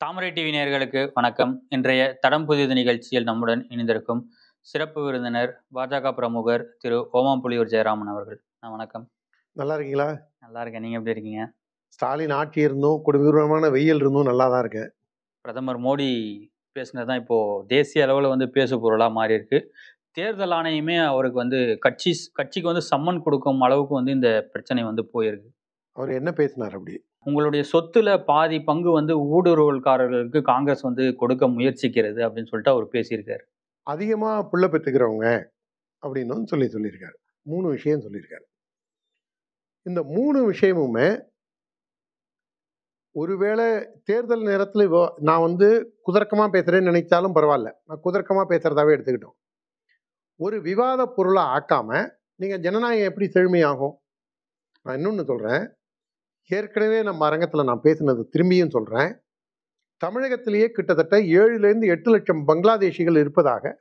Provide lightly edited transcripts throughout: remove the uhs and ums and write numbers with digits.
தாமரை TV நேயர்களுக்கு வணக்கம். இன்றைய தடம் புதிது நிகழ்ச்சியில் நம்முடன் இணைந்திருக்கும் சிறப்பு விருந்தினர் பாஜக பிரமுகர் திரு ஓமாம்புலியூர் ஜெயராமன் அவர்கள். வணக்கம். நல்லா இருக்கீங்களா? நல்லா இருக்கேன். நீங்க எப்படி இருக்கீங்க? ஸ்டாலின் ஆட்சி இருந்தும் கொடூரமான வெயில் இருந்தும் நல்லா தான் இருக்கேன். பிரதமர் மோடி பேசினது தான் இப்போ தேசிய அளவில் வந்து பேசு பொருளாக மாறி இருக்கு. தேர்தல் ஆணையமே அவருக்கு வந்து கட்சிக்கு வந்து சம்மன் கொடுக்கும் அளவுக்கு வந்து இந்த பிரச்சனை வந்து போயிருக்கு. அவர் என்ன பேசினார் அப்படி? உங்களுடைய சொத்துல பாதி பங்கு வந்து ஊடுருவல்காரர்களுக்கு காங்கிரஸ் வந்து கொடுக்க முயற்சிக்கிறது அப்படின்னு சொல்லிட்டு அவர் பேசியிருக்காரு. அதிகமா புள்ள பெற்றுக்கிறவங்க அப்படின்னு சொல்லியிருக்காரு. 3 விஷயம் சொல்லியிருக்காரு. இந்த 3 விஷயமுமே ஒருவேளை தேர்தல் நேரத்தில் நான் வந்து குதர்க்கமா பேசுறேன்னு நினைச்சாலும் பரவாயில்ல, நான் குதர்க்கமா பேசுறதாவே எடுத்துக்கிட்டோம். ஒரு விவாத பொருளை ஆக்காம நீங்க ஜனநாயகம் எப்படி செழுமையாகும்? நான் இன்னொன்னு சொல்றேன். ஏற்கனவே நம்ம அரங்கத்தில் நான் பேசினது திரும்பியும் சொல்றேன். தமிழகத்திலேயே கிட்டத்தட்ட 7லேருந்து 8 லட்சம் பங்களாதேஷிகள் இருப்பதாக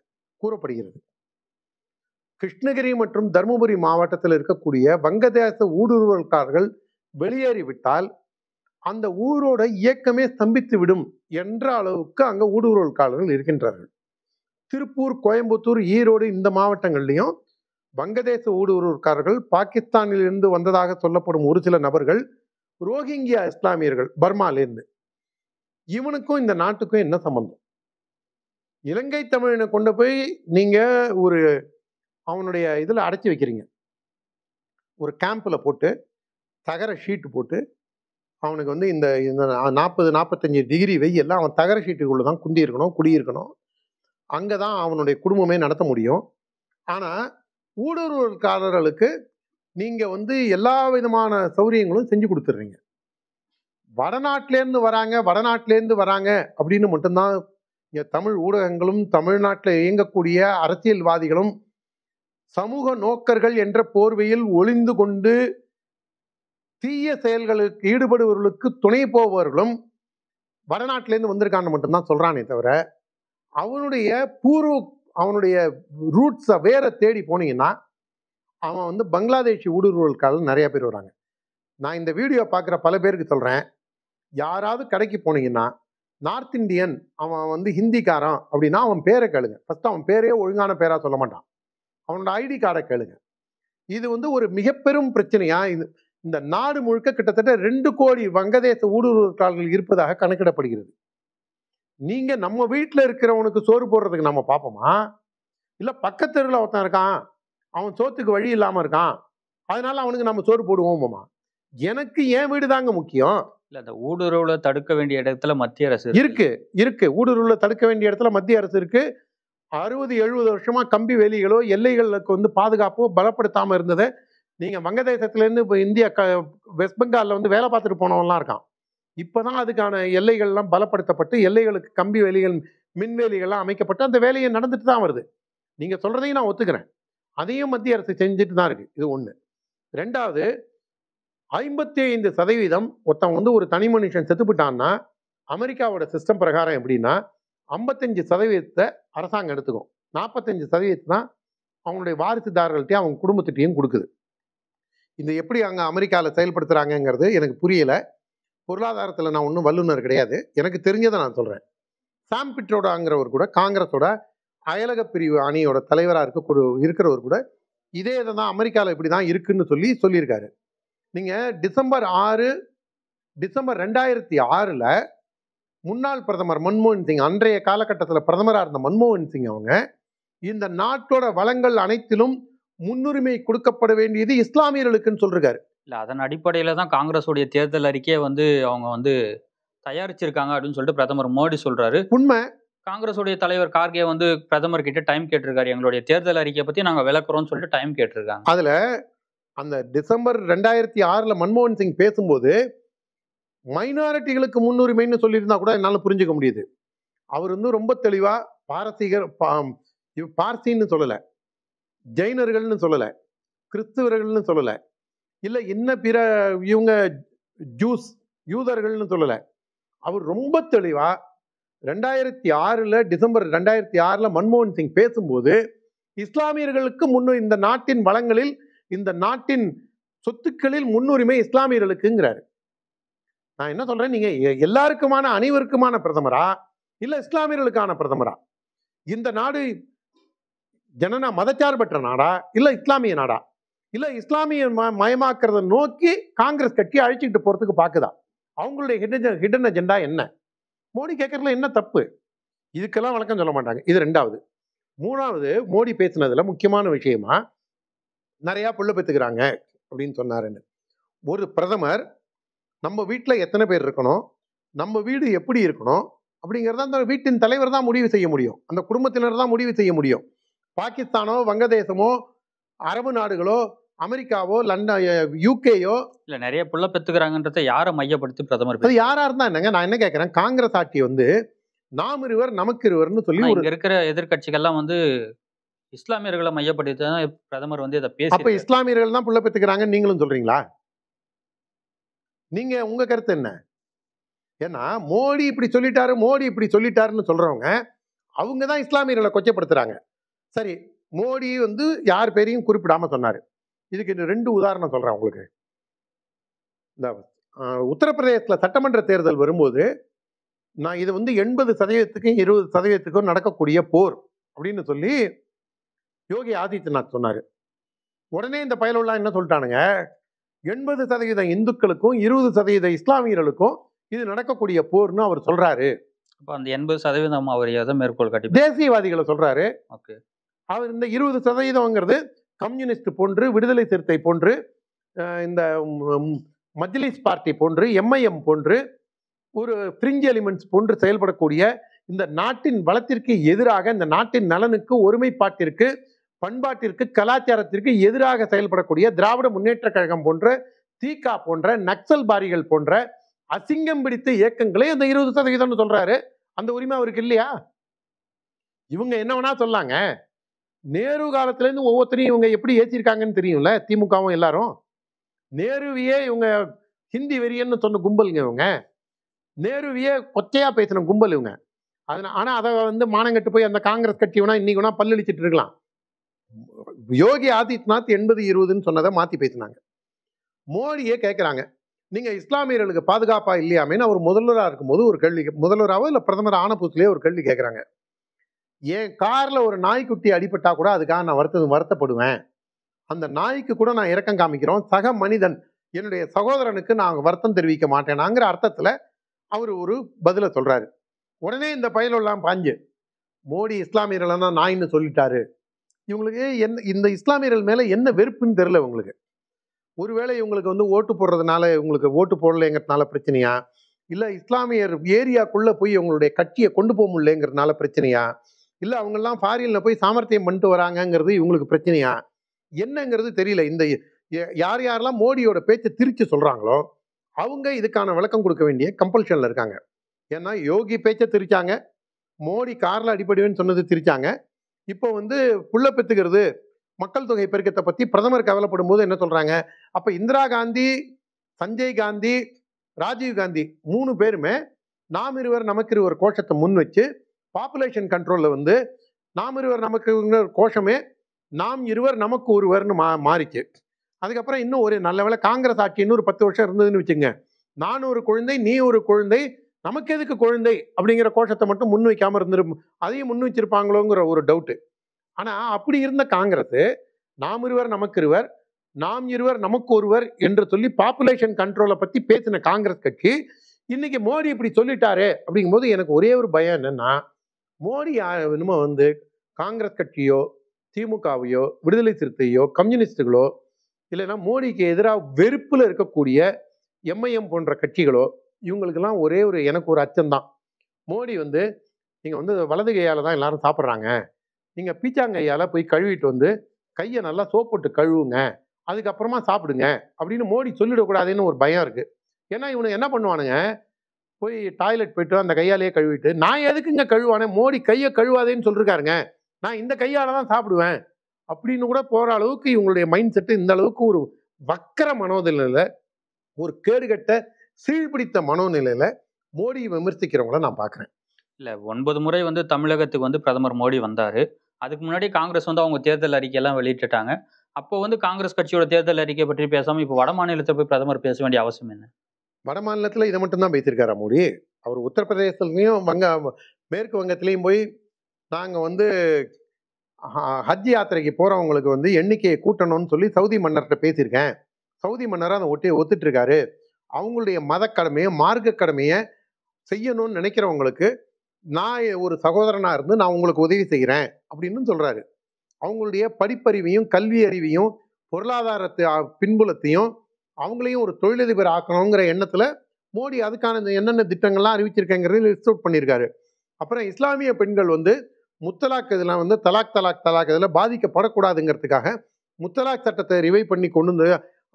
கூறப்படுகிறது. கிருஷ்ணகிரி மற்றும் தருமபுரி மாவட்டத்தில் இருக்கக்கூடிய வங்கதேச ஊடுருவல்காரர்கள் வெளியேறிவிட்டால் அந்த ஊரோட இயக்கமே ஸ்தம்பித்து விடும் என்ற அளவுக்கு அங்க ஊடுருவல்காரர்கள் இருக்கின்றார்கள். திருப்பூர், கோயம்புத்தூர், ஈரோடு இந்த மாவட்டங்கள்லையும் வங்கதேச ஊடுருவல்காரர்கள், பாகிஸ்தானிலிருந்து வந்ததாக சொல்லப்படும் ஒரு சில நபர்கள், ரோஹிங்கியா இஸ்லாமியர்கள் பர்மாலேருந்து, இவனுக்கும் இந்த நாட்டுக்கும் என்ன சம்பந்தம்? இலங்கை தமிழனை கொண்டு போய் நீங்க ஒரு அவனுடைய இதுல அடைச்சி வைக்கிறீங்க. ஒரு கேம்ப்ல போட்டு தகர ஷீட்டு போட்டு அவனுக்கு வந்து இந்த 40-45 டிகிரி வெயில்லாம் அவன் தகர ஷீட்டுக்குள்ள தான் குந்தி இருக்கணும், குடியிருக்கணும். அங்கதான் அவனுடைய குடும்பமே நடத்த முடியும். ஆனா ஊடுருவல்காரர்களுக்கு நீங்க வந்து எல்லா விதமான சௌகரியங்களும் செஞ்சு கொடுத்துடுறீங்க. வடநாட்டிலேருந்து வராங்க அப்படின்னு மட்டும்தான் தமிழ் ஊடகங்களும் தமிழ்நாட்டில் இயங்கக்கூடிய அரசியல்வாதிகளும் சமூக நோக்கர்கள் என்ற போர்வையில் ஒளிந்து கொண்டு தீய செயல்களுக்கு ஈடுபடுபவர்களுக்கு துணை போபவர்களும் வடநாட்டிலேருந்து வந்திருக்கான்னு மட்டும்தான் சொல்றானே தவிர அவனுடைய ரூட்ஸை வேற தேடி போனீங்கன்னா அவன் வந்து பங்களாதேஷி ஊடுருவல்காரர்கள் நிறைய பேர் வராங்க. நான் இந்த வீடியோ பார்க்குற பல பேருக்கு சொல்றேன், யாராவது கடைக்கு போனீங்கன்னா நார்த் இந்தியன் அவன் வந்து ஹிந்திக்காரன் அப்படின்னா அவன் பேரை கேளுங்க. ஃபர்ஸ்ட் அவன் பேரே ஒழுங்கான பேரா சொல்ல மாட்டான். அவனோட ஐடி கார்டை கேளுங்க. இது வந்து ஒரு மிக பெரும் பிரச்சனையா இந்த நாடு முழுக்க கிட்டத்தட்ட 2 கோடி வங்கதேச ஊடுருவல்காரர்கள் இருப்பதாக கணக்கிடப்படுகிறது. நீங்க நம்ம வீட்டில் இருக்கிறவனுக்கு சோறு போடுறதுக்கு நம்ம பார்ப்போமா? இல்ல பக்கத்தெருவில் ஒருத்தன் இருக்கான், அவன் சோத்துக்கு வழி இல்லாம இருக்கான், அதனால அவனுக்கு நம்ம சோறு போடுவோமா? எனக்கு என் வீடு தாங்க முக்கியம். இல்ல, அந்த ஊடுருவலை தடுக்க வேண்டிய இடத்துல மத்திய அரசு இருக்கு. ஊடுருவலை தடுக்க வேண்டிய இடத்துல மத்திய அரசு இருக்கு. 60-70 வருஷமா கம்பி வேலிகளோ எல்லைகளுக்கு வந்து பாதுகாப்போ பலப்படுத்தாம இருந்ததை நீங்க வங்கதேசத்திலேருந்து இப்போ இந்தியா வெஸ்ட் பெங்காலில் வந்து வேலை பார்த்துட்டு போனவன்லாம் இருக்கான். இப்போதான் அதுக்கான எல்லைகள்லாம் பலப்படுத்தப்பட்டு எல்லைகளுக்கு கம்பி வேலிகள், மின்வேலிகள்லாம் அமைக்கப்பட்டு அந்த வேலையை நடந்துட்டு தான் வருது. நீங்க சொல்றதையும் நான் ஒத்துக்கிறேன். அதையும் மத்திய அரசு செஞ்சுட்டு தான் இருக்கு. இது ஒண்ணு. 2வது, 55% ஒருத்தன் வந்து ஒரு தனி மனுஷன் செத்துப்பிட்டான்னா அமெரிக்காவோட சிஸ்டம் பிரகாரம் எப்படின்னா 55% அரசாங்கம் எடுத்துக்கும், 45% தான் அவங்களுடைய வாரிசுதாரர்கள்ட்டையும் அவங்க குடும்பத்திட்டையும் கொடுக்குது. இந்த எப்படி அங்கே அமெரிக்காவில் செயல்படுத்துறாங்கிறது எனக்கு புரியல. பொருளாதாரத்தில் நான் ஒன்றும் வல்லுநர் கிடையாது. எனக்கு தெரிஞ்சதை நான் சொல்கிறேன். சாம் பிட்ரோடாங்கிறவர் கூட காங்கிரஸோட அயலக பிரிவு அணியோட தலைவராக இருக்கிறவர் கூட இதே இதை தான் அமெரிக்காவில் இப்படி தான் இருக்குன்னு சொல்லியிருக்காரு. நீங்கள் டிசம்பர் 2006 முன்னாள் பிரதமர் மன்மோகன் சிங், அன்றைய காலகட்டத்தில் பிரதமராக இருந்த மன்மோகன் சிங் அவங்க இந்த நாட்டோட வளங்கள் அனைத்திலும் முன்னுரிமை கொடுக்கப்பட வேண்டியது இஸ்லாமியர்களுக்குன்னு சொல்றாரு. இல்ல, அதன் அடிப்படையில தான் காங்கிரஸுடைய தேர்தல் அறிக்கையை வந்து அவங்க வந்து தயாரிச்சிருக்காங்க அப்படின்னு சொல்லிட்டு பிரதமர் மோடி சொல்றாரு. உண்மை. காங்கிரஸுடைய தலைவர் கார்கே வந்து பிரதமர் கிட்ட டைம் கேட்டிருக்காரு, எங்களுடைய தேர்தல் அறிக்கையை பத்தி நாங்க விளக்குறோம்னு சொல்லிட்டு டைம் கேட்டிருக்காங்க. அதுல அந்த டிசம்பர் 2006 மன்மோகன் சிங் பேசும்போது மைனாரிட்டிகளுக்கு முன்னுரிமைன்னு சொல்லியிருந்தா கூட என்னால புரிஞ்சுக்க முடியுது. அவர் வந்து ரொம்ப தெளிவா பார்சின்னு சொல்லல, ஜெயினர்கள்னு சொல்லல, கிறிஸ்துவர்கள்னு சொல்லல, இல்ல இன்ன பிற இவங்க யூதர்கள்னு சொல்லல. அவர் ரொம்ப தெளிவா 2006 டிசம்பர் 2006 மன்மோகன் சிங் பேசும்போது இஸ்லாமியர்களுக்கு இந்த நாட்டின் வளங்களில், இந்த நாட்டின் சொத்துக்களில் முன்னுரிமை இஸ்லாமியர்களுக்குங்கிறாரு. நான் என்ன சொல்றேன், நீங்க எல்லாருக்குமான அனைவருக்குமான பிரதமரா இல்ல இஸ்லாமியர்களுக்கான பிரதமரா? இந்த நாடு மதச்சார்பற்ற நாடா இல்ல இஸ்லாமிய நாடா? இல்ல இஸ்லாமிய மயமாக்குறத நோக்கி காங்கிரஸ் கட்சி அழைச்சிட்டு போறதுக்கு பாக்குதா? அவங்களுடைய ஹிடன் அஜெண்டா என்ன? மோடி கேட்கறதுல என்ன தப்பு? இதுக்கெல்லாம் வழக்கம் சொல்ல மாட்டாங்க. இது 2வது. 3வது, மோடி பேசினதுல முக்கியமான விஷயமா நிறைய புள்ள பெத்துக்கிறாங்க அப்படின்னு சொன்னாருன்னு. ஒரு பிரதமர் நம்ம வீட்டுல எத்தனை பேர் இருக்கணும், நம்ம வீடு எப்படி இருக்கணும் அப்படிங்கறத அந்த வீட்டின் தலைவர் தான் முடிவு செய்ய முடியும். அந்த குடும்பத்தினர் தான் முடிவு செய்ய முடியும். பாகிஸ்தானோ, வங்கதேசமோ, அரபு நாடுகளோ, அமெரிக்காவோ, லண்டன், யூகேயோ இல்ல நிறைய புள்ள பெத்துக்கிறாங்கன்றத யாரை மையப்படுத்தி பிரதமர் அது யாரா இருந்தா என்னங்க? நான் என்ன கேட்கிறேன், காங்கிரஸ் ஆட்சி வந்து நாம் இருவர் நமக்கு இருவர்னு சொல்லி ஆனா ஒரு இங்க இருக்கிற எதிர்க்கட்சிகள்லாம் வந்து இஸ்லாமியர்களை மையப்படுத்தி தான் பிரதமர் வந்து இதை அப்ப பேசி இஸ்லாமியர்கள் தான் புள்ள பெத்துக்கிறாங்கன்னு நீங்களும் சொல்றீங்களா? நீங்க உங்க கருத்து என்ன? ஏன்னா மோடி இப்படி சொல்லிட்டாரு, மோடி இப்படி சொல்லிட்டாருன்னு சொல்றவங்க அவங்க தான் இஸ்லாமியர்களை கொச்சப்படுத்துறாங்க. சரி, மோடி வந்து யார் பேரையும் குறிப்பிடாம சொன்னாரு. இதுக்கு இன்னும் 2 உதாரணம் சொல்றேன் உங்களுக்கு. இந்த உத்தரப்பிரதேசத்துல சட்டமன்ற தேர்தல் வரும்போது நான் இது வந்து 80%க்கும் 20%க்கும் நடக்கக்கூடிய போர் அப்படின்னு சொல்லி யோகி ஆதித்யநாத் சொன்னாரு. உடனே இந்த பயலுள்ள என்ன சொல்லிட்டானுங்க, 80% இந்துக்களுக்கும் 20% இஸ்லாமியர்களுக்கும் இது நடக்கக்கூடிய போர்னு அவர் சொல்றாரு. அப்ப அந்த 80% அவர் எதை மேற்கோள் காட்டி தேசியவாதிகளை சொல்றாரு. ஓகே. அவர் இந்த 20%ங்கிறது கம்யூனிஸ்ட் போன்று, விடுதலை சிறுத்தை போன்று, இந்த மஜ்லிஸ் பார்ட்டி போன்று, எம்ஐஎம் போன்று, ஒரு ஃப்ரிஞ்ச் எலிமெண்ட்ஸ் போன்று செயல்படக்கூடிய இந்த நாட்டின் வளத்திற்கு எதிராக, இந்த நாட்டின் நலனுக்கு, ஒருமைப்பாட்டிற்கு, பண்பாட்டிற்கு, கலாச்சாரத்திற்கு எதிராக செயல்படக்கூடிய திராவிட முன்னேற்ற கழகம் போன்ற, தீகா போன்ற, நக்சல் பாரிகள் போன்ற அசிங்கம் பிடித்த இயக்கங்களே அந்த 20% சொல்றாரு. அந்த உரிமை அவருக்கு இல்லையா? இவங்க என்ன வேணா சொல்லாங்க. நேரு காலத்துல இருந்து ஒவ்வொருத்தரையும் இவங்க எப்படி ஏற்றிருக்காங்கன்னு தெரியும்ல, திமுகவும் எல்லாரும். நேருவியே இவங்க ஹிந்தி வெறியன்னு சொன்ன கும்பலுங்க இவங்க. நேருவியே கொச்சையா பேசின கும்பல் இவங்க. ஆனா அதை வந்து மானங்கட்டு போய் அந்த காங்கிரஸ் கட்சி வேணா இன்னைக்கு வேணா பல்லளிச்சிட்டு இருக்கலாம். யோகி ஆதித்யநாத் 80-20ன்னு சொன்னதை மாத்தி பேசினாங்க. மோடியே கேட்கிறாங்க, நீங்க இஸ்லாமியர்களுக்கு பாதுகாப்பா இல்லையாமேன்னு அவர் முதல்வராக இருக்கும்போது ஒரு கேள்வி, முதல்வராவோ இல்ல பிரதமர் ஆன புதுசுலயே ஒரு கேள்வி கேட்கிறாங்க. என் கார்ல ஒரு நாய்க்குட்டி அடிபட்டா கூட அதுக்காக நான் வருத்தப்படுவேன். அந்த நாய்க்கு கூட நான் இரக்கம் காமிக்கிறோம். சக மனிதன், என்னுடைய சகோதரனுக்கு நான் வருத்தம் தெரிவிக்க மாட்டேனாங்கிற அர்த்தத்துல அவர் ஒரு பதில சொல்றாரு. உடனே இந்த பயலெல்லாம் பாஞ்சு மோடி இஸ்லாமியர்கள் தான் நாயின்னு சொல்லிட்டாரு. இவங்களுக்கு என்ன இந்த இஸ்லாமியர்கள் மேல என்ன வெறுப்புன்னு தெரியல இவங்களுக்கு. ஒருவேளை இவங்களுக்கு வந்து ஓட்டு போடுறதுனால, இவங்களுக்கு ஓட்டு போடலைங்கிறதுனால பிரச்சனையா, இல்ல இஸ்லாமியர் ஏரியாக்குள்ள போய் அவங்களுடைய கட்சியை கொண்டு போக முடியலங்கிறதுனால பிரச்சனையா, இல்ல அவங்க எல்லாம் ஃபாரின்ல போய் சாமர்த்தியம் பண்ணிட்டு வராங்கிறது இவங்களுக்கு பிரச்சனையா, என்னங்கிறது தெரியல. இந்த யார் யாரெல்லாம் மோடியோட பேச்சை திரிச்சு சொல்றாங்களோ அவங்க இதுக்கான விளக்கம் கொடுக்க வேண்டிய கம்பல்ஷன்ல இருக்காங்க. ஏன்னா யோகி பேச்சை திரிச்சாங்க, மோடி கார்ல அடிபடுவேன்னு சொன்னது திரிச்சாங்க. இப்போ வந்து புள்ள பெத்துக்கிறது, மக்கள் தொகை பெருக்கத்தை பத்தி பிரதமர் கவலைப்படும் போது என்ன சொல்றாங்க, அப்ப இந்திரா காந்தி, சஞ்சய் காந்தி, ராஜீவ் காந்தி 3 பேருமே நாம் இருவர் நமக்கு இருவர் கோஷத்தை முன் வச்சு பாப்புலேஷன் கண்ட்ரோல்ல வந்து நாம் இருவர் நமக்கு கோஷமே நாம் இருவர் நமக்கு ஒருவர்னு மாறிச்சு. அதுக்கப்புறம் இன்னும் ஒரு நல்ல வேளை காங்கிரஸ் ஆட்சி இன்னொரு 10 வருஷம் இருந்ததுன்னு வச்சுங்க, நான் ஒரு குழந்தை, நீ ஒரு குழந்தை, நமக்கு எதுக்கு குழந்தை அப்படிங்கிற கோஷத்தை மட்டும் முன் வைக்காம அதையும் முன் வச்சிருப்பாங்களோங்கிற ஒரு டவுட்டு. ஆனா அப்படி இருந்த காங்கிரஸ் நாம் இருவர் நமக்கு இருவர், நாம் இருவர் நமக்கு ஒருவர் என்று சொல்லி பாப்புலேஷன் கண்ட்ரோலை பத்தி பேசின காங்கிரஸ் கட்சி இன்னைக்கு மோடி இப்படி சொல்லிட்டாரு அப்படிங்கும்போது எனக்கு ஒரே ஒரு பயம் என்னன்னா, மோடி என்னமோ வந்து காங்கிரஸ் கட்சியோ, திமுகவையோ, விடுதலை சிறுத்தையோ, கம்யூனிஸ்டுகளோ, இல்லைன்னா மோடிக்கு எதிராக வெறுப்புல இருக்கக்கூடிய எம்ஐஎம் போன்ற கட்சிகளோ, இவங்களுக்கெல்லாம் ஒரே ஒரு எனக்கு ஒரு அச்சம்தான். மோடி வந்து நீங்க வந்து வலது கையால தான் எல்லாரும் சாப்பிட்றாங்க, நீங்க பீச்சாங்கையால போய் கழுவிட்டு வந்து கையை நல்லா சோப் போட்டு கழுவுங்க, அதுக்கப்புறமா சாப்பிடுங்க அப்படின்னு மோடி சொல்லிடக்கூடாதுன்னு ஒரு பயம் இருக்கு. ஏன்னா இவனுக்கு என்ன பண்ணுவானுங்க, போய் டாய்லெட் போயிட்டு அந்த கையாலேயே கழுவிட்டு, நான் எதுக்குங்க கழுவானே, மோடி கையை கழுவாதேன்னு சொல்லிருக்காருங்க, நான் இந்த கையால தான் சாப்பிடுவேன் அப்படின்னு கூட போற அளவுக்கு இவங்களுடைய மைண்ட் செட்டு இந்த அளவுக்கு ஒரு வக்கர மனோநிலையில, ஒரு கேடுகட்ட சீழ்பிடித்த மனோநிலையில மோடி விமர்சிக்கிறவங்கள நான் பாக்குறேன். இல்ல 9 முறை வந்து தமிழகத்துக்கு வந்து பிரதமர் மோடி வந்தாரு. அதுக்கு முன்னாடி காங்கிரஸ் வந்து அவங்க தேர்தல் அறிக்கையெல்லாம் வெளியிட்டுட்டாங்க. அப்போ வந்து காங்கிரஸ் கட்சியோட தேர்தல் அறிக்கை பற்றி பேசாம இப்போ வட மாநிலத்தை போய் பிரதமர் பேச வேண்டிய அவசியம் என்ன? வட மாநிலத்தில் இதை மட்டும்தான் பேசியிருக்காரா மோடி? அவர் உத்தரப்பிரதேசத்துலையும் மேற்கு வங்கத்திலையும் போய் நாங்கள் வந்து ஹஜ் யாத்திரைக்கு போகிறவங்களுக்கு வந்து எண்ணிக்கையை கூட்டணும்னு சொல்லி சவுதி மன்னர்கிட்ட பேசியிருக்கேன். சவுதி மன்னரை அதை ஒத்துட்டு இருக்காரு. அவங்களுடைய மத கடமையை மார்க்க கடமையை செய்யணும்னு நினைக்கிறவங்களுக்கு நான் ஒரு சகோதரனா இருந்து நான் உங்களுக்கு உதவி செய்கிறேன் அப்படின்னு சொல்றாரு. அவங்களுடைய படிப்பறிவையும் கல்வி அறிவையும் பொருளாதாரத்தை பின்புலத்தையும் அவங்களையும் ஒரு தொழிலதிபர் ஆக்கணுங்கிற எண்ணத்துல மோடி அதுக்கான என்னென்ன திட்டங்கள்லாம் அறிவிச்சிருக்கேங்கிறது லிஸ்ட் அவுட் பண்ணியிருக்காரு. அப்புறம் இஸ்லாமிய பெண்கள் வந்து முத்தலாக் இதெல்லாம் வந்து தலாக் இதில் பாதிக்கப்படக்கூடாதுங்கிறதுக்காக முத்தலாக் சட்டத்தை ரிவை பண்ணி கொண்டு வந்து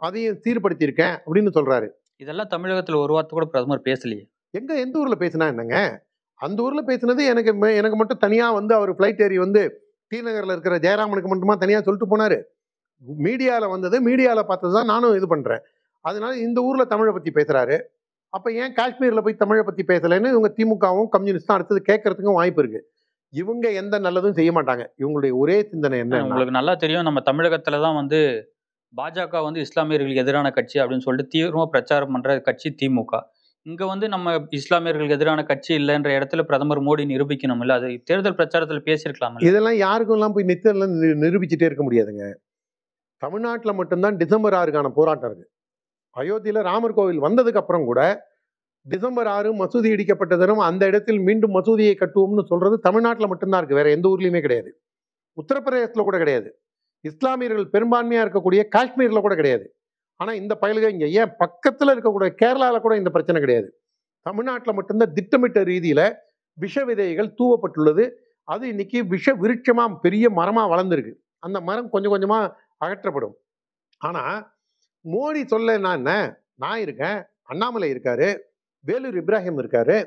அதையும் சீர்படுத்தியிருக்கேன் அப்படின்னு சொல்றாரு. இதெல்லாம் தமிழகத்தில் ஒரு வார்த்தை கூட பிரதமர் பேசலையே. எந்த ஊர்ல பேசினா என்னங்க? அந்த ஊர்ல பேசினது எனக்கு மட்டும் தனியா வந்து அவர் ஃபிளைட் ஏறி வந்து டி நகர்ல இருக்கிற ஜெயராமனுக்கு மட்டுமா தனியா சொல்லிட்டு போனாரு. மீடியால வந்தது, மீடியால பார்த்ததுதான் நானும் இது பண்றேன். அதனால இந்த ஊர்ல தமிழை பத்தி பேசுறாரு. அப்ப ஏன் காஷ்மீர்ல போய் தமிழை பத்தி பேசலைன்னு இவங்க திமுகவும் கம்யூனிஸ்டும் அடுத்தது கேட்கறதுக்கும் வாய்ப்பு இருக்கு. இவங்க எந்த நல்லதும் செய்ய மாட்டாங்க. இவங்களுடைய ஒரே சிந்தனை என்ன? உங்களுக்கு நல்லா தெரியும், நம்ம தமிழகத்துல தான் வந்து பாஜக வந்து இஸ்லாமியர்களுக்கு எதிரான கட்சி அப்படின்னு சொல்லிட்டு தீவிரமா பிரச்சாரம் பண்ற கட்சி திமுக. இங்க வந்து நம்ம இஸ்லாமியர்களுக்கு எதிரான கட்சி இல்லைன்ற இடத்துல பிரதமர் மோடி நிரூபிக்கணும் இல்ல? அது தேர்தல் பிரச்சாரத்துல பேசியிருக்கலாம். இதெல்லாம் யாருக்கும் எல்லாம் போய் நிச்சயம் நிரூபிச்சுட்டே இருக்க முடியாதுங்க. தமிழ்நாட்டில் மட்டும்தான் டிசம்பர் 6க்கான போராட்டம் இருக்கு. அயோத்தியில ராமர் கோவில் வந்ததுக்கு அப்புறம் கூட டிசம்பர் 6 மசூதி இடிக்கப்பட்ட தினம் அந்த இடத்தில் மீண்டும் மசூதியை கட்டுவோம்னு சொல்றது தமிழ்நாட்டில் மட்டும்தான் இருக்கு. வேற எந்த ஊர்லயுமே கிடையாது. உத்தரப்பிரதேசத்துல கூட கிடையாது. இஸ்லாமியர்கள் பெரும்பான்மையா இருக்கக்கூடிய காஷ்மீர்ல கூட கிடையாது. ஆனா இந்த பயலுக இங்க ஏன் பக்கத்துல இருக்கக்கூடிய கேரளால கூட இந்த பிரச்சனை கிடையாது. தமிழ்நாட்டில் மட்டும்தான் திட்டமிட்ட ரீதியில விஷ விதைகள் தூவப்பட்டுள்ளது. அது இன்னைக்கு விஷ விருட்சமா பெரிய மரமா வளர்ந்துருக்கு. அந்த மரம் கொஞ்சம் கொஞ்சமா அகற்றப்படும். ஆனா மோடி சொல்ல என்ன, நான் இருக்கேன், அண்ணாமலை இருக்காரு, வேலூர் இப்ராஹிம் இருக்காரு,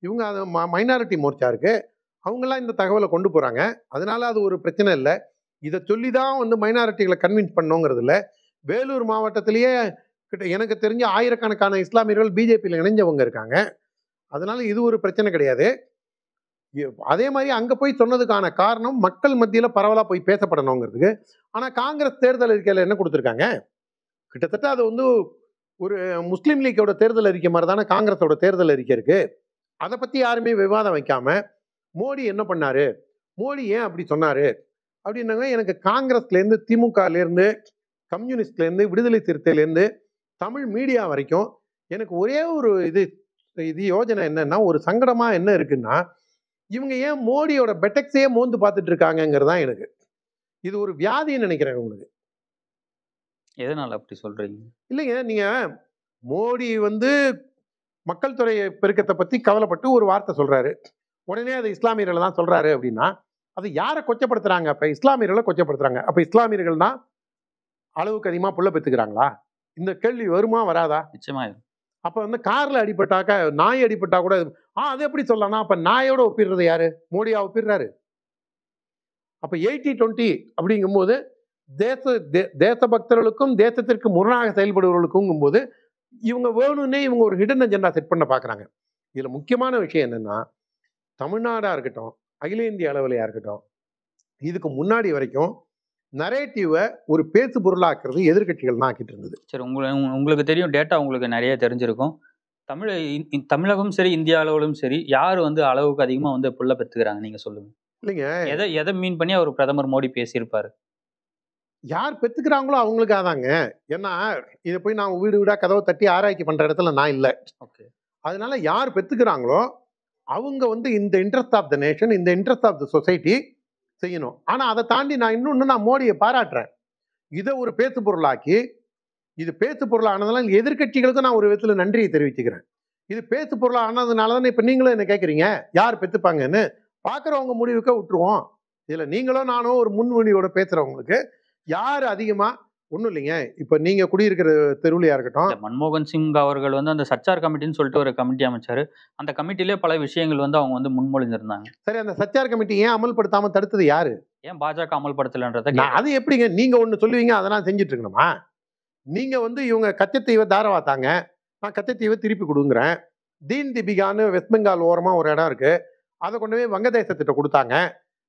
இவங்க மைனாரிட்டி மோர்ச்சா இருக்கு, அவங்கெல்லாம் இந்த தகவலை கொண்டு போறாங்க. அதனால அது ஒரு பிரச்சனை இல்லை. இதை சொல்லி தான் வந்து மைனாரிட்டிகளை கன்வின்ஸ் பண்ணோங்கிறது இல்லை. வேலூர் மாவட்டத்திலேயே எனக்கு தெரிஞ்ச ஆயிரக்கணக்கான இஸ்லாமியர்கள் பிஜேபியில் இணைஞ்சவங்க இருக்காங்க. அதனால இது ஒரு பிரச்சனை கிடையாது. அதே மாதிரி அங்க போய் சொன்னதுக்கான காரணம் மக்கள் மத்தியில பரவலா போய் பேசப்படணுங்கிறதுக்கு. ஆனா காங்கிரஸ் தேர்தல் அறிக்கையில என்ன கொடுத்துருக்காங்க? கிட்டத்தட்ட அது வந்து ஒரு முஸ்லீம் லீக்கோட தேர்தல் அறிக்கை மாதிரி தானே காங்கிரஸோட தேர்தல் அறிக்கை இருக்கு. அதை பத்தி யாருமே விவாதம் வைக்காம மோடி என்ன பண்ணாரு, மோடி ஏன் அப்படி சொன்னாரு அப்படின்னாங்க. எனக்கு காங்கிரஸ்ல இருந்து, திமுகல இருந்து, கம்யூனிஸ்ட்ல இருந்து, விடுதலை சிறுத்தையில இருந்து, தமிழ் மீடியா வரைக்கும் எனக்கு ஒரே ஒரு இது யோஜனை என்னன்னா, ஒரு சங்கடமா என்ன இருக்குன்னா, இவங்க ஏன் மோடியோட பெட்டக்ஸையே மோந்து பார்த்துட்டு இருக்காங்கிறதா எனக்கு. இது ஒரு வியாதின்னு நினைக்கிறேன் உங்களுக்கு. எதனால அப்படி சொல்றீங்க? இல்லைங்க, நீங்க மோடி வந்து மக்கள் தொகை பெருக்கத்தை பத்தி கவலைப்பட்டு ஒரு வார்த்தை சொல்றாரு. உடனே அது இஸ்லாமியர்களை தான் சொல்றாரு அப்படின்னா, அது யாரை கொச்சப்படுத்துறாங்க? அப்ப இஸ்லாமியர்களை கொச்சப்படுத்துறாங்க. அப்ப இஸ்லாமியர்கள் தான் அளவுக்கு அதிகமா புள்ள பெற்றுக்கிறாங்களா? இந்த கேள்வி வருமா வராதா? நிச்சயமா. அப்ப வந்து கார்ல அடிபட்டாக்க, நாய் அடிபட்டா கூட அது எப்படி சொல்லலாம்? அப்ப நாயோட ஒப்பிடுறது யாரு? மோடியா ஒப்பிடுறாரு? அப்ப 80-20 அப்படிங்கும்போது தேசபக்தர்களுக்கும் தேசத்திற்கு முரணாக செயல்படுவர்களுக்கும் போது இவங்க வேணும்னே இவங்க ஒரு ஹிடன் அஜெண்டா செட் பண்ண பாக்குறாங்க. இதுல முக்கியமான விஷயம் என்னன்னா, தமிழ்நாடா இருக்கட்டும், அகில இந்திய அளவிலையா இருக்கட்டும், இதுக்கு முன்னாடி வரைக்கும் நரேட்டிவை ஒரு பேசு பொருளாக்குறது எதிர்கட்சிகள் தான் ஆக்கிட்டு இருந்தது. சரி, உங்களுக்கு தெரியும், டேட்டா உங்களுக்கு நிறைய தெரிஞ்சிருக்கும். தமிழகம் சரி, இந்தியா அளவிலும் சரி, யார் வந்து அளவுக்கு அதிகமா வந்து புள்ள பெற்றுக்கிறாங்க நீங்க சொல்லுங்க. இல்லைங்க, எதை மீன் பண்ணி அவர் பிரதமர் மோடி பேசியிருப்பாரு? யார் பெற்றுக்கிறாங்களோ அவங்களுக்காக தாங்க. ஏன்னா இதை போய் நான் வீடு வீடா கதவை தட்டி ஆராய்ச்சி பண்ற இடத்துல நான் இல்லை. அதனால யார் பெற்றுக்கிறாங்களோ அவங்க வந்து இந்த இன்ட்ரெஸ்ட் ஆஃப் த நேஷன், இந்த இன்ட்ரெஸ்ட் ஆஃப் த சொசைட்டி செய்யணும். ஆனா அதை தாண்டி நான் மோடியை பாராட்டுறேன். இதை ஒரு பேசு பொருளாக்கி, இது பேசு பொருள் ஆனதுனால எதிர்கட்சிகளுக்கும் நான் ஒரு விதத்துல நன்றியை தெரிவிச்சுக்கிறேன். இது பேசு பொருள் ஆனதுனால தானே இப்ப நீங்களும் என்ன கேட்குறீங்க, யார் பெற்றுப்பாங்கன்னு பாக்குறவங்க முடிவுக்க விட்டுருவோம். இதுல நீங்களும் நானும் ஒரு முன்மொழியோட பேசுறவங்களுக்கு யார் அதிகமா ஒன்றும் இல்லைங்க. இப்ப நீங்க குடியிருக்கிற தெருவிலையா இருக்கட்டும், மன்மோகன் சிங் அவர்கள் வந்து அந்த சச்சார் கமிட்டின்னு சொல்லிட்டு ஒரு கமிட்டி அமைச்சாரு. அந்த கமிட்டிலே பல விஷயங்கள் வந்து அவங்க வந்து முன்மொழிஞ்சிருந்தாங்க. சரி, அந்த சச்சார் கமிட்டி ஏன் அமல்படுத்தாம தடுத்தது யாரு? ஏன் பாஜக அமல்படுத்தலன்றத அது எப்படிங்க நீங்க ஒண்ணு சொல்லுவீங்க, அதெல்லாம் செஞ்சுட்டு இருக்கணுமா? நீங்க வந்து இவங்க கச்சத்தீவை தாரவாத்தாங்க, நான் கச்சத்தீவை திருப்பி கொடுங்குறேன். தீன் திபிகான்னு வெஸ்ட் பெங்கால் ஓரமா ஒரு இடம் இருக்கு, அதை கொண்டு போய் வங்கதேசத்திட்ட கொடுத்தாங்க.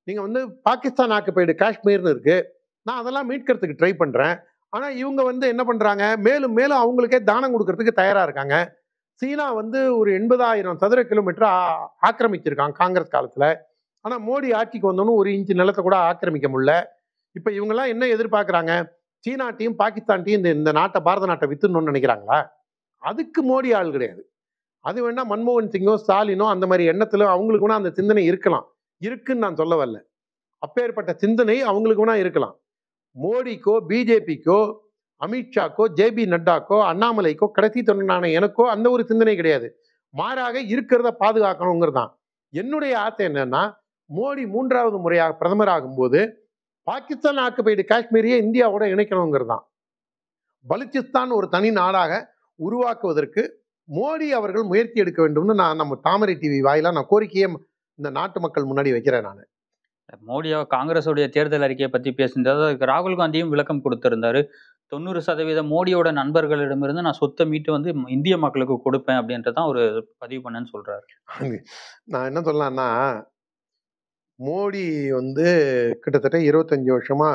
நீங்க வந்து பாகிஸ்தான் ஆக்குபைடு காஷ்மீர்னு இருக்கு, நான் அதெல்லாம் மீட்கிறதுக்கு ட்ரை பண்றேன். ஆனா இவங்க வந்து என்ன பண்றாங்க, மேலும் மேலும் அவங்களுக்கே தானம் கொடுக்கறதுக்கு தயாரா இருக்காங்க. சீனா வந்து ஒரு 80,000 சதுர கிலோமீட்டர் ஆக்கிரமிச்சிருக்கான் காங்கிரஸ் காலத்துல. ஆனா மோடி ஆட்சிக்கு வந்தோன்னு ஒரு இன்ச்சு நிலத்தை கூட ஆக்கிரமிக்க முடியல. இப்ப இவங்கெல்லாம் என்ன எதிர்பார்க்கறாங்க? சீனாட்டையும் பாகிஸ்தான்ட்டையும் இந்த இந்த நாட்டை பாரத நாட்டை வித்துடணும்னு நினைக்கிறாங்களா? அதுக்கு மோடி ஆள் கிடையாது. அது வேணா மன்மோகன் சிங்கோ ஸ்டாலினோ அந்த மாதிரி எண்ணத்துல அவங்களுக்கு வேணா அந்த சிந்தனை இருக்கலாம். இருக்குன்னு நான் சொல்ல வரல. அப்பேற்பட்ட சிந்தனை அவங்களுக்கு வேணா இருக்கலாம். மோடிக்கோ பிஜேபிக்கோ அமித்ஷாக்கோ ஜேபி நட்டாக்கோ அண்ணாமலைக்கோ கடைசி தொண்டனான எனக்கோ அந்த ஒரு சிந்தனை கிடையாது. மாறாக இருக்கிறத பாதுகாக்கணுங்கிறது தான். என்னுடைய ஆசை என்னன்னா, மோடி 3வது முறையாக பிரதமர் ஆகும்போது பாகிஸ்தான் ஆக்குபைடு காஷ்மீரையே இந்தியாவோட இணைக்கணுங்கிறது தான். பலுச்சிஸ்தான் ஒரு தனி நாடாக உருவாக்குவதற்கு மோடி அவர்கள் முயற்சி எடுக்க வேண்டும்னு நான் நம்ம தாமரை டிவி வாயிலா நான் கோரிக்கையை இந்த நாட்டு மக்கள் முன்னாடி வைக்கிறேன். நான் மோடியா காங்கிரஸுடைய தேர்தல் அறிக்கையை பத்தி பேசியிருந்தாரு. அதுக்கு ராகுல் காந்தியும் விளக்கம் கொடுத்திருந்தாரு. 90% மோடியோட நண்பர்களிடமிருந்து நான் சொத்தை மீட்டு வந்து இந்திய மக்களுக்கு கொடுப்பேன் அப்படின்றதான் ஒரு பதிவு பண்ணேன்னு சொல்றாரு. நான் என்ன சொல்லலாம்னா, மோடி வந்து கிட்டத்தட்ட 25 வருஷமா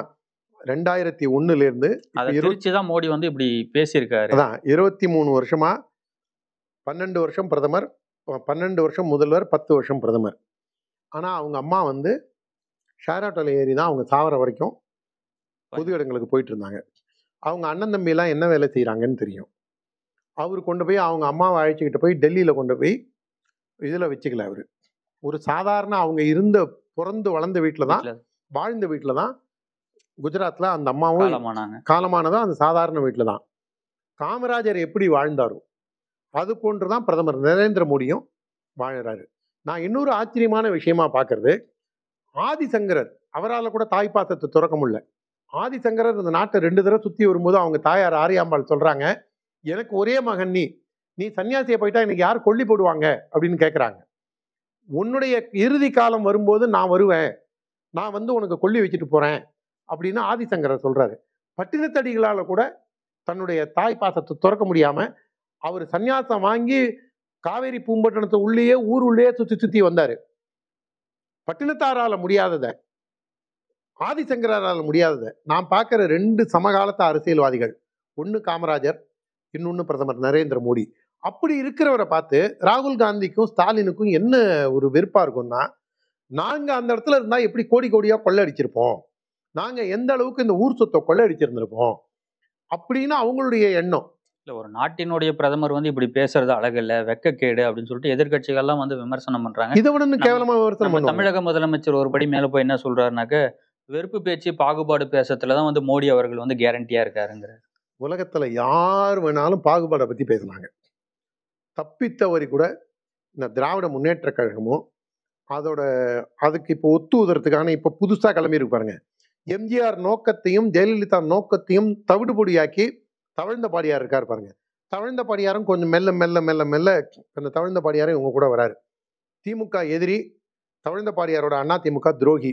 2001ல இருந்து அதை திருச்சிதான் மோடி வந்து இப்படி பேசியிருக்காரு. அதான் 23 வருஷமா 12 வருஷம் பிரதமர், 12 வருஷம் முதல்வர், 10 வருஷம் பிரதமர். ஆனா அவங்க அம்மா வந்து ஷேர் ஆட்டோல ஏறி தான் அவங்க சாவர வரைக்கும் பொது இடங்களுக்கு போயிட்டு இருந்தாங்க. அவங்க அண்ணன் தம்பி எல்லாம் என்ன வேலை செய்யறாங்கன்னு தெரியும். அவர் கொண்டு போய் அவங்க அம்மாவை அழைச்சிக்கிட்டு போய் டெல்லியில கொண்டு போய் இதுல வச்சுக்கல. அவரு ஒரு சாதாரண அவங்க இருந்த பிறந்து வளர்ந்த வீட்டுல தான் வாழ்ந்த வீட்டுல தான் குஜராத்ல அந்த அம்மாவும் காலமானதும் அந்த சாதாரண வீட்டுல தான். காமராஜர் எப்படி வாழ்ந்தாரோ அது போன்றுதான் பிரதமர் நரேந்திர மோடியும் வாழறாரு. நான் இன்னொரு ஆச்சரியமான விஷயமா பாக்குறது, ஆதிசங்கரர் அவரால் கூட தாய் பாசத்தை துறக்க முடியல. ஆதிசங்கரர் இந்த நாட்டை 2 தடவை சுத்தி வரும்போது அவங்க தாயார் ஆரியாம்பாள் சொல்றாங்க, எனக்கு ஒரே மகன் நீ சன்னியாசியை போயிட்டா எனக்கு யார் கொல்லி போடுவாங்க அப்படின்னு கேட்குறாங்க. உன்னுடைய இறுதி காலம் வரும்போது நான் வருவேன், நான் வந்து உனக்கு கொல்லி வச்சுட்டு போறேன் அப்படின்னு ஆதிசங்கரர் சொல்றாரு. பட்டினத்தடிகளால கூட தன்னுடைய தாய் பாசத்தை துறக்க முடியாம அவர் சன்னியாசம் வாங்கி காவேரி பூம்பட்டினத்தை உள்ளேயே ஊர் உள்ளே சுத்தி சுத்தி வந்தாரு. பட்டினத்தாரால முடியாதத, ஆதிசங்கரால முடியாதத நான் பார்க்கிற 2 சமகாலத்து அரசியல்வாதிகள், ஒன்னு காமராஜர், இன்னொன்னு பிரதமர் நரேந்திர மோடி. அப்படி இருக்கிறவரை பார்த்து ராகுல் காந்திக்கும் ஸ்டாலினுக்கும் என்ன ஒரு வெறுப்பா இருக்கும்னா, நாங்க அந்த இடத்துல இருந்தா எப்படி கோடி கோடியா கொள்ளடிச்சிருப்போம், நாங்க எந்த அளவுக்கு இந்த ஊர் சொத்தை கொள்ளடிச்சிருந்திருப்போம் அப்படின்னு அவங்களுடைய எண்ணம். ஒரு நாட்டினுடைய பிரதமர் வந்து இப்படி பேசுறது அழகில்ல, வெக்கக்கேடு அப்படின்னு சொல்லிட்டு எதிர்கட்சிகள்லாம் வந்து விமர்சனம் பண்றாங்க. இதை விட கேவலமா விமர்சனம் பண்ணுவாங்க. தமிழக முதலமைச்சர் ஒரு படி மேல போய் என்ன சொல்றாருனாக்க, வெறுப்பு பேச்சு பாகுபாடு பேசத்துலதான் வந்து மோடி அவர்கள் வந்து கேரண்டியா இருக்காருங்கிற. உலகத்துல யார் வேணாலும் பாகுபாடை பத்தி பேசினாங்க. தப்பித்தவரி கூட இந்த திராவிட முன்னேற்ற கழகமும் அதோட அதுக்கு இப்போ ஒத்துவதற்கான இப்ப புதுசா கிளம்பி இருக்கு பாருங்க. எம்ஜிஆர் நோக்கத்தையும் ஜெயலலிதா நோக்கத்தையும் தவிடுபொடியாக்கி தவழ்ந்த பாடியார் இருக்காரு பாருங்க. தவழ்ந்த பாடியாரும் கொஞ்சம் மெல்ல மெல்ல மெல்ல மெல்ல அந்த தவழ்ந்த பாடியாரும் இவங்க கூட வராரு. திமுக எதிரி, தவழ்ந்த பாடியாரோட அண்ணா திமுக துரோகி.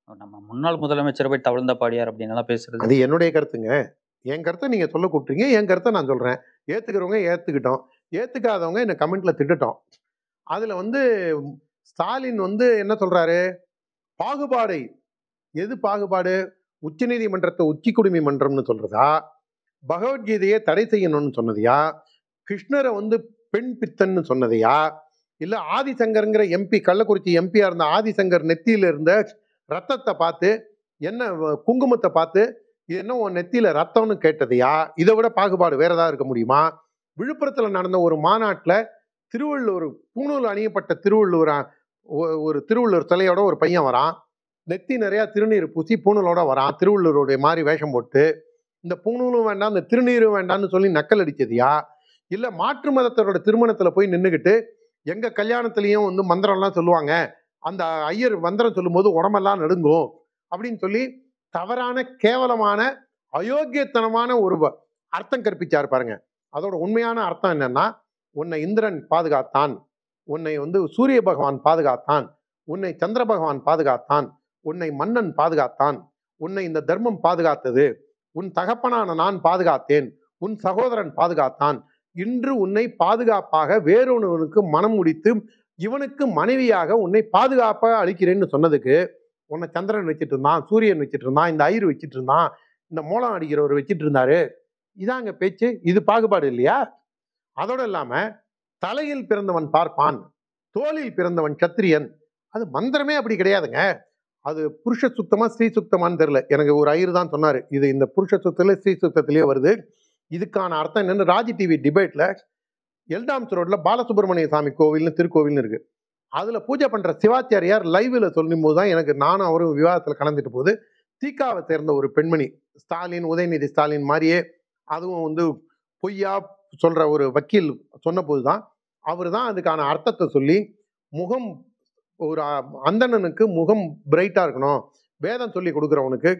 நம்ம முன்னாள் முதலமைச்சர் போய் தவழ்ந்த பாடியார் அப்படின்னு பேசுறது அது என்னுடைய கருத்துங்க. என் கருத்தை நீங்க சொல்ல கூப்பிட்டீங்க, என் கருத்தை நான் சொல்றேன். ஏத்துக்கிறவங்க ஏத்துக்கிட்டோம், ஏத்துக்காதவங்க என்ன கமெண்ட்ல திட்டட்டும். அதுல வந்து ஸ்டாலின் வந்து என்ன சொல்றாரு, பாகுபாடை, எது பாகுபாடு, உச்ச நீதிமன்றத்தை உச்சி குடிமை மன்றம்னு சொல்றதா, பகவத்கீதையை தடை செய்யணும்னு சொன்னதையா, கிருஷ்ணரை வந்து பெண் பித்தன்னு சொன்னதையா, இல்ல ஆதிசங்கர்ங்கிற எம்பி, கள்ளக்குறிச்சி எம்பியா இருந்த ஆதிசங்கர் நெத்தியில இருந்த ரத்தத்தை பார்த்து, என்ன குங்குமத்தை பார்த்து இது என்ன உன் நெத்தியில ரத்தம்னு கேட்டதையா? இதை விட பாகுபாடு வேற ஏதாவது இருக்க முடியுமா? விழுப்புரத்துல நடந்த ஒரு மாநாட்டுல திருவள்ளூர் பூணூல் அணியப்பட்ட ஒரு திருவள்ளூர் சிலையோட ஒரு பையன் வரான். நெத்தி நிறைய திருநீர் பூசி பூணூலோட வரான். திருவள்ளூருடைய மாதிரி வேஷம் போட்டு இந்த பூணூலும் வேண்டாம் இந்த திருநீரும் வேண்டாம்னு சொல்லி நக்கல் அடிச்சதியா? இல்ல மாற்று மதத்தோட திருமணத்துல போய் நின்றுகிட்டு எங்க கல்யாணத்திலையும் வந்து மந்திரம்லாம் சொல்லுவாங்க, அந்த ஐயர் மந்திரம் சொல்லும் போது உடம்பெல்லாம் நடுங்கும் அப்படின்னு சொல்லி தவறான கேவலமான அயோக்கியத்தனமான ஒரு அர்த்தம் கற்பிச்சாரு பாருங்க. அதோட உண்மையான அர்த்தம் என்னன்னா, உன்னை இந்திரன் பாதுகாத்தான், உன்னை வந்து சூரிய பகவான் பாதுகாத்தான், உன்னை சந்திர பகவான் பாதுகாத்தான், உன்னை மன்னன் பாதுகாத்தான், உன்னை இந்த தர்மம் பாதுகாத்தது, உன் தகப்பனான நான் பாதுகாத்தேன், உன் சகோதரன் பாதுகாத்தான், இன்று உன்னை பாதுகாப்பாக வேறொருவனுக்கு மனம் முடித்து இவனுக்கு மனைவியாக உன்னை பாதுகாப்பாக அளிக்கிறேன்னு சொன்னதுக்கு உன்னை சந்திரன் வச்சுட்டு இருந்தான், சூரியன் வச்சுட்டு இருந்தான், இந்த ஐயர் வச்சுட்டு இருந்தான், இந்த மூலம் அடிக்கிறவர் வச்சுட்டு இருந்தாரு. இதாங்க பேச்சு. இது பாகுபாடு இல்லையா? அதோட இல்லாம தலையில் பிறந்தவன் பார்ப்பான், தோளில் பிறந்தவன் சத்திரியன். அது மந்திரமே அப்படி கிடையாதுங்க. அது புருஷ சுத்தமா ஸ்ரீ சுத்தமான்னு தெரியல. எனக்கு ஒரு ஐயர் தான் சொன்னாரு, இது இந்த புருஷ சுத்தத்துல ஸ்ரீ சுத்தத்திலேயே வருது. இதுக்கான அர்த்தம் என்னன்னு ராஜி டிவி டிபேட்ல எல்டாம்ஸ் ரோட்ல பாலசுப்ரமணிய சாமி கோவில்னு திருக்கோவில்னு இருக்கு. அதுல பூஜை பண்ற சிவாச்சாரியார் லைவ்ல சொல்லும் போதுதான் எனக்கு நானும் அவரும் விவாதத்துல கலந்துட்டு போது, தீக்காவை சேர்ந்த ஒரு பெண்மணி, ஸ்டாலின் உதயநிதி ஸ்டாலின் மாதிரியே அதுவும் வந்து பொய்யா சொல்ற ஒரு வக்கீல் சொன்ன போதுதான் அவர் தான் அதுக்கான அர்த்தத்தை சொல்லி, முகம் ஒரு அந்தணனுக்கு முகம் பிரைட்டா இருக்கணும், வேதம் சொல்லி கொடுக்குறவனுக்கு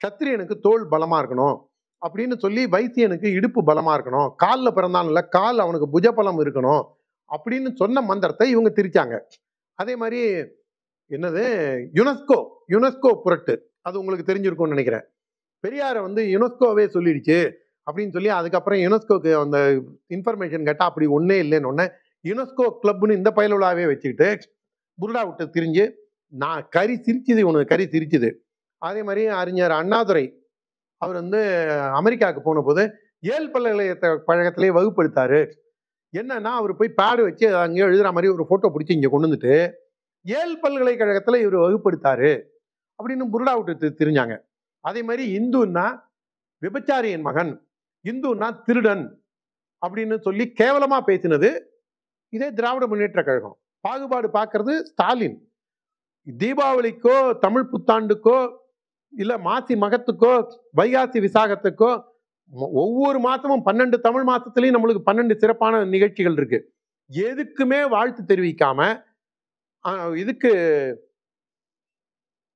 சத்திரியனுக்கு தோல் பலமா இருக்கணும் அப்படின்னு சொல்லி, வைத்தியனுக்கு இடுப்பு பலமா இருக்கணும், காலில் பிறந்தான்ல கால் அவனுக்கு புஜபலம் இருக்கணும் அப்படின்னு சொன்ன மந்திரத்தை இவங்க திரிச்சாங்க. அதே மாதிரி என்னது யுனெஸ்கோ புரட்டு, அது உங்களுக்கு தெரிஞ்சிருக்கும்னு நினைக்கிறேன். பெரியாரை வந்து யுனெஸ்கோவே சொல்லிடுச்சு அப்படின்னு சொல்லி அதுக்கப்புறம் யுனெஸ்கோக்கு அந்த இன்ஃபர்மேஷன் கேட்டால் அப்படி ஒன்றே இல்லைன்னு ஒன்று யுனெஸ்கோ கிளப்னு இந்த பயலுலாவே வச்சுக்கிட்டு புருடா விட்டு திரிஞ்சு நான் கறி சிரிச்சுது, இவனுக்கு கறி சிரிச்சுது. அதே மாதிரி அறிஞர் அண்ணாதுரை அவர் வந்து அமெரிக்காவுக்கு போன போது ஏல் பல்கலைக்கழகத்திலே வகுப்படுத்தாரு. என்னன்னா அவர் போய் பேடு வச்சு அங்கேயோ எழுதுற மாதிரி ஒரு ஃபோட்டோ பிடிச்சி இங்கே கொண்டு வந்துட்டு ஏல் பல்கலைக்கழகத்தில் இவர் வகுப்படுத்தாரு அப்படின்னு புருடா விட்டு திரிஞ்சாங்க. அதே மாதிரி இந்துன்னா விபச்சாரியின் மகன், இந்துன்னா திருடன் அப்படின்னு சொல்லி கேவலமா பேசினது இதே திராவிட முன்னேற்ற கழகம். பாகுபாடு பார்க்கறது ஸ்டாலின். தீபாவளிக்கோ தமிழ் புத்தாண்டுக்கோ இல்ல மாசி மகத்துக்கோ வைகாசி விசாகத்துக்கோ ஒவ்வொரு மாசமும் 12 தமிழ் மாசத்துலயும் நம்மளுக்கு 12 சிறப்பான நிகழ்ச்சிகள் இருக்கு. எதுக்குமே வாழ்த்து தெரிவிக்காம இதுக்கு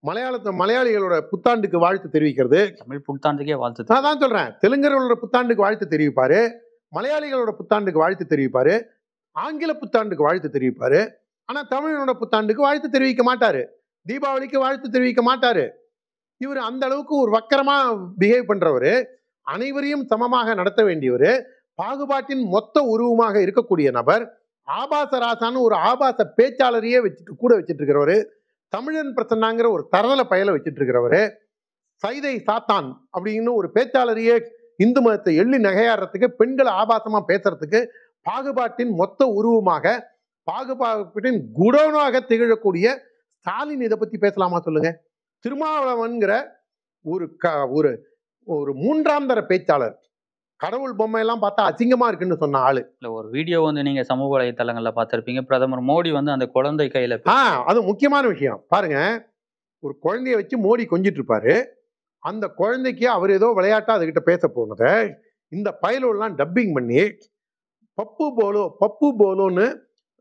மலையாளிகளோட புத்தாண்டுக்கு வாழ்த்து தெரிவிக்கிறது, தமிழ் புத்தாண்டுக்கே வாழ்த்து. நான் தான் சொல்றேன், தெலுங்கர்களோட புத்தாண்டுக்கு வாழ்த்து தெரிவிப்பாரு, மலையாளிகளோட புத்தாண்டுக்கு வாழ்த்து தெரிவிப்பாரு, ஆங்கில புத்தாண்டுக்கு வாழ்த்து தெரிவிப்பாரு. ஆனா தமிழனோட புத்தாண்டுக்கு வாழ்த்து தெரிவிக்க மாட்டாரு, தீபாவளிக்கு வாழ்த்து தெரிவிக்க மாட்டாரு. இவர் அந்த அளவுக்கு ஒரு வக்கரமா பிஹேவ் பண்றவரு, அனைவரையும் சமமாக நடத்த வேண்டியவர், பாகுபாட்டின் மொத்த உருவமாக இருக்கக்கூடிய நபர், ஆபாச ராசான்னு ஒரு ஆபாச பேச்சாளரையே கூட வச்சுட்டு இருக்கிறவரு, தமிழன் பிரசன்னாங்கிற ஒரு தரதல பயலை வச்சுட்டு இருக்கிறவரு, சைதை சாத்தான் அப்படின்னு ஒரு பேச்சாளரையே இந்து மதத்தை எள்ளி நகையாடுறதுக்கு, பெண்களை ஆபாசமா பேசுறதுக்கு, பாகுபாட்டின் மொத்த உருவமாக பாகுபாட்டின் குடோனாக திகழக்கூடிய ஸ்டாலின் இதை பத்தி பேசலாமா சொல்லுங்க? திருமாவளவன்கிற ஒரு ஒரு மூன்றாம் தர பேச்சாளர், கடவுள் பொம்மை எல்லாம் பார்த்தா அசிங்கமா இருக்குன்னு சொன்ன ஆளு. இல்ல ஒரு வீடியோ வந்து நீங்க சமூக வலைதளங்கள்ல பார்த்திருப்பீங்க, பிரதமர் மோடி வந்து அந்த குழந்தை கையில அது முக்கியமான விஷயம் பாருங்க. ஒரு குழந்தைய வச்சு மோடி கொஞ்சிட்டு இருப்பாரு, அந்த குழந்தைக்கு அவர் ஏதோ விளையாட்டா அதுகிட்ட பேச போனதை இந்த பயலோலாம் டப்பிங் பண்ணி பப்பு போலோன்னு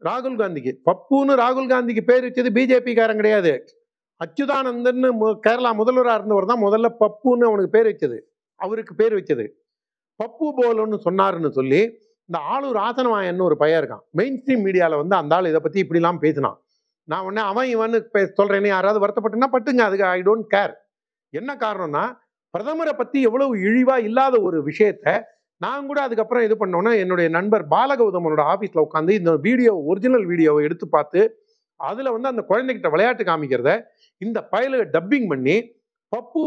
ராகுல் காந்திக்கு, பப்புன்னு ராகுல் காந்திக்கு பேர் வச்சது பிஜேபி காரன் கிடையாது, அச்சுதானந்தன் கேரளா முதல்வராக இருந்தவர் தான் முதல்ல பப்புன்னு அவனுக்கு பேர் வச்சது, அவருக்கு பேர் வச்சது பப்பு போலோன்னு சொன்னாருன்னு சொல்லி இந்த ஆளூர் ஆசனவாயன்னு ஒரு பையன் இருக்கான், மெயின் ஸ்ட்ரீம் மீடியாவில் வந்து அந்த ஆள் இதை பற்றி இப்படிலாம் பேசினான். நான் உடனே அவன் இவனு சொல்றேன்னு யாராவது வருத்தப்பட்டுன்னா பட்டுங்க, அதுக்கு ஐ டோன்ட் கேர். என்ன காரணம்னா பிரதமரை பற்றி எவ்வளவு இழிவா இல்லாத ஒரு விஷயத்த நான் கூட அதுக்கப்புறம் இது பண்ணோன்னா என்னுடைய நண்பர் பாலகௌதமனோட ஆஃபீஸில் உட்காந்து இந்த வீடியோ ஒரிஜினல் வீடியோவை எடுத்து பார்த்து அதில் வந்து அந்த குழந்தைகிட்ட விளையாட்டு காமிக்கிறத இந்த பயல டப்பிங் பண்ணி பப்பு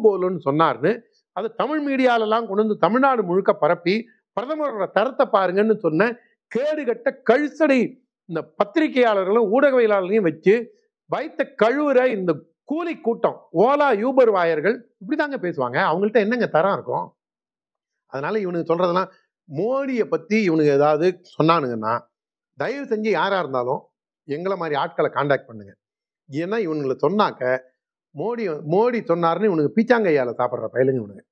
போலோன்னு சொன்னார்னு அது தமிழ் மீடியாலெல்லாம் கொண்டு வந்து தமிழ்நாடு முழுக்க பரப்பி பிரதமரோட தரத்தை பாருங்கன்னு சொன்ன கேடுகட்ட கழுசடை இந்த பத்திரிகையாளர்களும் ஊடகவியலாளர்களையும் வச்சு வைத்த கழுவுற இந்த கூலி கூட்டம், ஓலா யூபர் வாயர்கள் இப்படிதாங்க பேசுவாங்க. அவங்கள்ட்ட என்னங்க தரம் இருக்கும்? அதனால இவனுக்கு சொல்றதெல்லாம் மோடியை பத்தி இவனுக்கு ஏதாவது சொன்னானுங்கன்னா தயவு செஞ்சு யாரா இருந்தாலும் எங்களை மாதிரி ஆட்களை காண்டாக்ட் பண்ணுங்க. ஏன்னா இவனுங்களை சொன்னாக்க மோடி சொன்னாருன்னு இவனுக்கு பீச்சாங்கையால சாப்பிட்ற பயலுங்க இவனுங்க.